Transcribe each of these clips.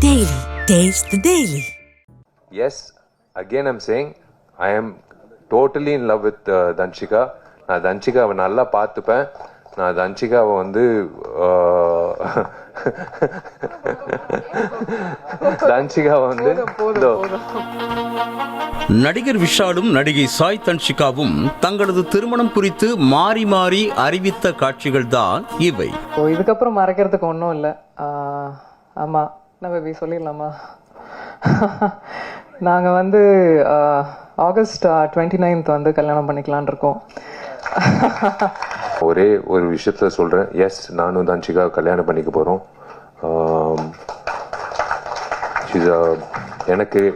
Daily. Taste the Daily. Yes, again I'm saying I am totally in love with Danshika. நான் தன்ஷிகாவை நல்லா பார்த்துப்பேன். நான் தன்ஷிகாவை வந்து தன்ஷிகாவை வந்து நடிகர் விஷாலும் நடிகை சாய் தன்ஷிகாவும் தங்களது திருமணம் குறித்து மாறி மாறி அறிவித்த காட்சிகள் தான் இவை. இதுக்கப்புறம் மறைக்கிறதுக்கு ஒன்றும் இல்லை. ஆமாம், நம்ம சொல்லிடலாமா? நாங்கள் வந்து ஆகஸ்ட் 29 வந்து கல்யாணம் பண்ணிக்கலான் இருக்கோம். ஒரே ஒரு விஷயத்த சொல்கிறேன். எஸ், நானும் தன்ஷிகா கல்யாணம் பண்ணிக்க போகிறோம்.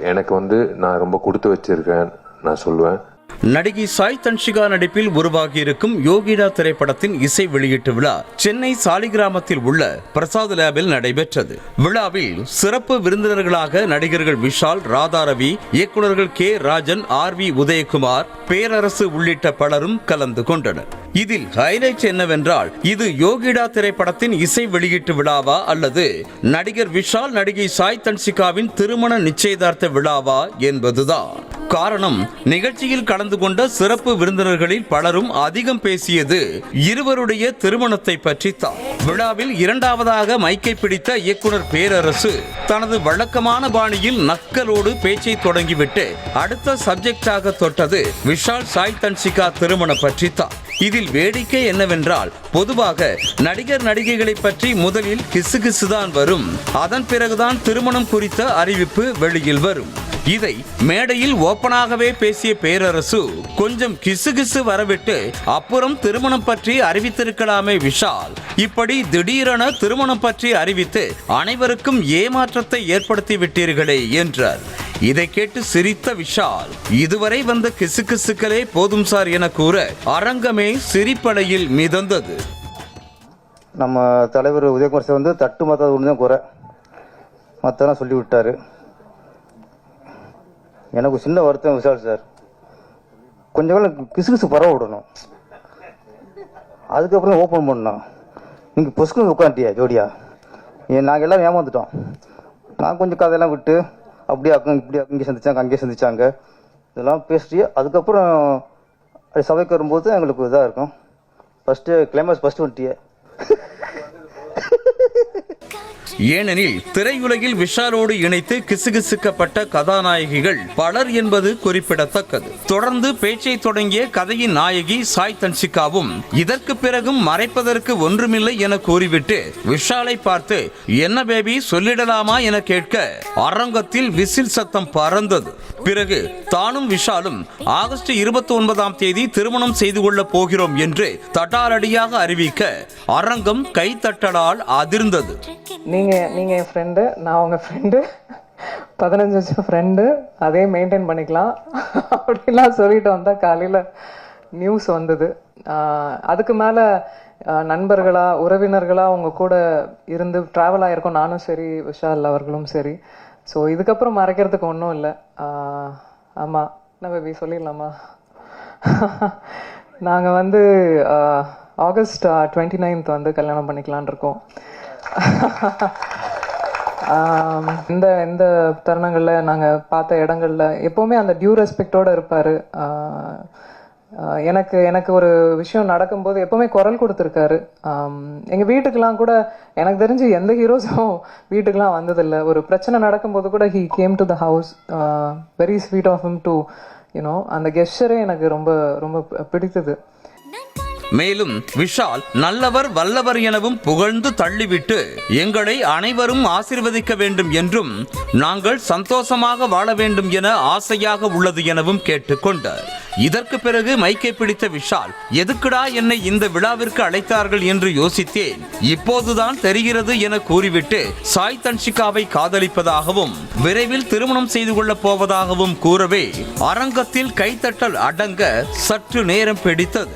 எனக்கு வந்து நான் ரொம்ப கொடுத்து வச்சிருக்கேன் நான் சொல்லுவேன். நடிகை சாய் தன்ஷிகா நடிப்பில் உருவாகியிருக்கும் யோகிடா திரைப்படத்தின் இசை வெளியீட்டு விழா சென்னை சாலிகிராமத்தில் உள்ள பிரசாத் லேபில் நடைபெற்றது. விழாவில் சிறப்பு விருந்தினர்களாக நடிகர்கள் விஷால், ராதாரவி, இயக்குநர்கள் கே ராஜன், RV உதயகுமார், பேரரசு உள்ளிட்ட பலரும் கலந்து கொண்டனர். இதில் ஹைலைட் என்னவென்றால், இது யோகிடா திரைப்படத்தின் இசை வெளியீட்டு விழாவா அல்லது நடிகர் விஷால் நடிகை சாய் தன்ஷிகாவின் திருமண நிச்சயதார்த்த விழாவா என்பதுதான். காரணம், நிகழ்ச்சியில் கலந்து கொண்ட சிறப்பு விருந்தினர்களில் பலரும் அதிகம் பேசியது இருவருடைய திருமணத்தை பற்றி தான். விழாவில் இரண்டாவதாக மைக்கை பிடித்த இயக்குனர் பேரரசு தனது வழக்கமான பாணியில் நக்கலோடு பேச்சை தொடங்கிவிட்டு அடுத்த சப்ஜெக்டாக தொட்டது விஷால் சாய் தன்ஷிகா திருமணம் பற்றி தான். இதில் வேடிக்கை என்னவென்றால், பொதுவாக நடிகர் நடிகைகளை பற்றி முதலில் கிசுகிசுதான் வரும், அதன் பிறகுதான் திருமணம் குறித்த அறிவிப்பு வெளியில் வரும். இதை மேடையில் ஓப்பனாகவே பேசிய பேரரசு கொஞ்சம் கிசுகிசு வரவிட்டு அப்புறம் திருமணம் பற்றி அறிவித்திருக்கலாமே விஷால், இப்படி திடீரென திருமணம் பற்றி அறிவித்து அனைவருக்கும் ஏமாற்றத்தை ஏற்படுத்தி விட்டீர்களே என்றார். இதை கேட்டு சிரித்த விஷால், இதுவரை வந்த கிசுகிசுக்களே போதும் சார் என கூற அரங்கமே சிரிப்பலையில் மிதந்தது. நம்ம தலைவர் உதயகுமார் சார் வந்து தட்டு மாத்தாத ஒன்று தான் குறை, மற்றெல்லாம் சொல்லி விட்டாரு. எனக்கு சின்ன வருத்தம் விஷால் சார், கொஞ்சம் காலம் கிசுகிசு பரவ விடணும், அதுக்கப்புறம் ஓப்பன் பண்ணணும். நீங்கள் பொசுக்கு உட்காந்துட்டியா ஜோடியா? நாங்கள் எல்லாம் ஏமாந்துட்டோம். நான் கொஞ்சம் கதையெல்லாம் விட்டு அப்படியே இப்படி அங்கே சந்திச்சாங்க அங்கேயே சந்திச்சாங்க இதெல்லாம் பேசிட்டு அதுக்கப்புறம் சபைக்கு வரும்போது எங்களுக்கு இதாக இருக்கும். ஃபஸ்ட்டு கிளைமேக்ஸ் ஃபஸ்ட்டு வந்துட்டியே. ஏனெனில் திரையுலகில் விஷாலோடு இணைத்து கிசுகிசுக்கப்பட்ட கதாநாயகிகள் பலர் என்பது குறிப்பிடத்தக்கது. தொடர்ந்து பேச்சை தொடங்கிய கதையின் நாயகி சாய் தன்ஷிகாவும் இதற்கு பிறகும் மறைப்பதற்கு ஒன்றுமில்லை என கூறிவிட்டு விஷாலை பார்த்து என்ன பேபி சொல்லிடலாமா என கேட்க அரங்கத்தில் விசில் சத்தம் பறந்தது. பிறகு தானும் விஷாலும் ஆகஸ்ட் 29 திருமணம் செய்து கொள்ள போகிறோம் என்று தட்டாரடியாக அறிவிக்க அரங்கம் கைத்தட்டலால் அதிர்ந்தது. நீங்க என் ஃப்ரெண்டு, நான் உங்க ஃப்ரெண்டு, 15 வருஷம் ஃப்ரெண்டு, அதே மெயின்டைன் பண்ணிக்கலாம் அப்படிலாம் சொல்லிட்டு வந்தா காலையில் நியூஸ் வந்தது. அதுக்கு மேலே நண்பர்களா உறவினர்களா உங்க கூட இருந்து ட்ராவல் ஆகிருக்கோம், நானும் சரி விஷால் அவர்களும் சரி. ஸோ இதுக்கப்புறம் மறைக்கிறதுக்கு ஒன்றும் இல்லை. ஆமாம், நம்ம சொல்லிடலாமா? நாங்கள் வந்து ஆகஸ்ட் 29 வந்து கல்யாணம் பண்ணிக்கலான் இருக்கோம். இந்த தருணங்களில் நாங்கள் பார்த்த இடங்கள்ல எப்போவுமே அந்த டியூ ரெஸ்பெக்டோடு இருப்பார். எனக்கு ஒரு விஷயம் நடக்கும்போது எப்போவுமே குரல் கொடுத்துருக்காரு. எங்கள் வீட்டுக்கெலாம் கூட எனக்கு தெரிஞ்சு எந்த ஹீரோஸும் வீட்டுக்கெலாம் வந்ததில்லை. ஒரு பிரச்சனை நடக்கும்போது கூட he came to the house. Very sweet of him to you know, அந்த கெஸ்டரே எனக்கு ரொம்ப ரொம்ப பிடித்தது. மேலும் விஷால் நல்லவர் வல்லவர் எனவும் புகழ்ந்து தள்ளிவிட்டு எங்களை அனைவரும் ஆசீர்வதிக்க வேண்டும் என்றும் நாங்கள் சந்தோஷமாக வாழ வேண்டும் என ஆசையாக உள்ளது எனவும் கேட்டுக்கொண்டார். இதற்கு பிறகு மைக்கை பிடித்த விஷால், எதுக்குடா என்னை இந்த விழாவிற்கு அழைத்தார்கள் என்று யோசித்தேன், இப்போதுதான் தெரிகிறது என கூறிவிட்டு சாய் தன்ஷிகாவை காதலிப்பதாகவும் விரைவில் திருமணம் செய்து கொள்ளப் போவதாகவும் கூறவே அரங்கத்தில் கைத்தட்டல் அடங்க சற்று நேரம் பிடித்தது.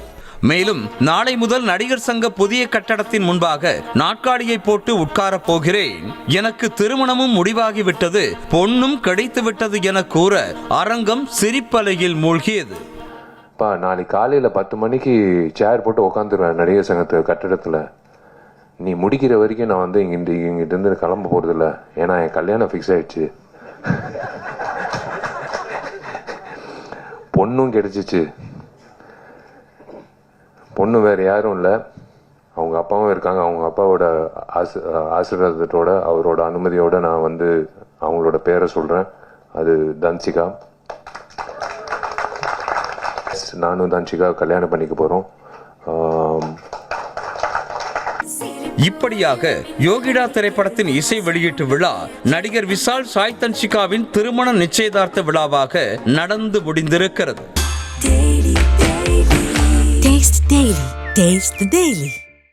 மேலும் நாளை முதல் நடிகர் சங்க புதிய கட்டடத்தின் முன்பாக நாட்காலியை போட்டு உட்கார போகிறேன், எனக்கு திருமணமும் முடிவாகிவிட்டது, பொண்ணும் கிடைத்து விட்டது என கூற அரங்கம் சிரிப்பலையில் மூழ்கியது. நாளைக்கு காலையில் 10 மணிக்கு சேர் போட்டு உட்காந்துருவேன் நடிகர் சங்கத்து கட்டடத்தில். நீ முடிக்கிற வரைக்கும் நான் வந்து இங்கிட்ட இருந்து கிளம்ப போகிறதில்ல, ஏன்னா என் கல்யாணம் ஃபிக்ஸ் ஆயிடுச்சு, பொண்ணும் கிடைச்சிச்சு. பொண்ணு வேறு யாரும் இல்லை, அவங்க அப்பாவும் இருக்காங்க. அவங்க அப்பாவோட ஆசீர்வாதத்தோட அவரோட அனுமதியோட நான் வந்து அவங்களோட பேரை சொல்கிறேன். அது தன்சிகா. நானும் தன்சிகா கல்யாணம் பண்ணிக்க போகிறோம். இப்படியாக யோகிடா திரைப்படத்தின் இசை வெளியீட்டு விழா நடிகர் விஷால் சாய் தன்ஷிகாவின் திருமண நிச்சயதார்த்த விழாவாக நடந்து முடிந்திருக்கிறது. Taste the Daily.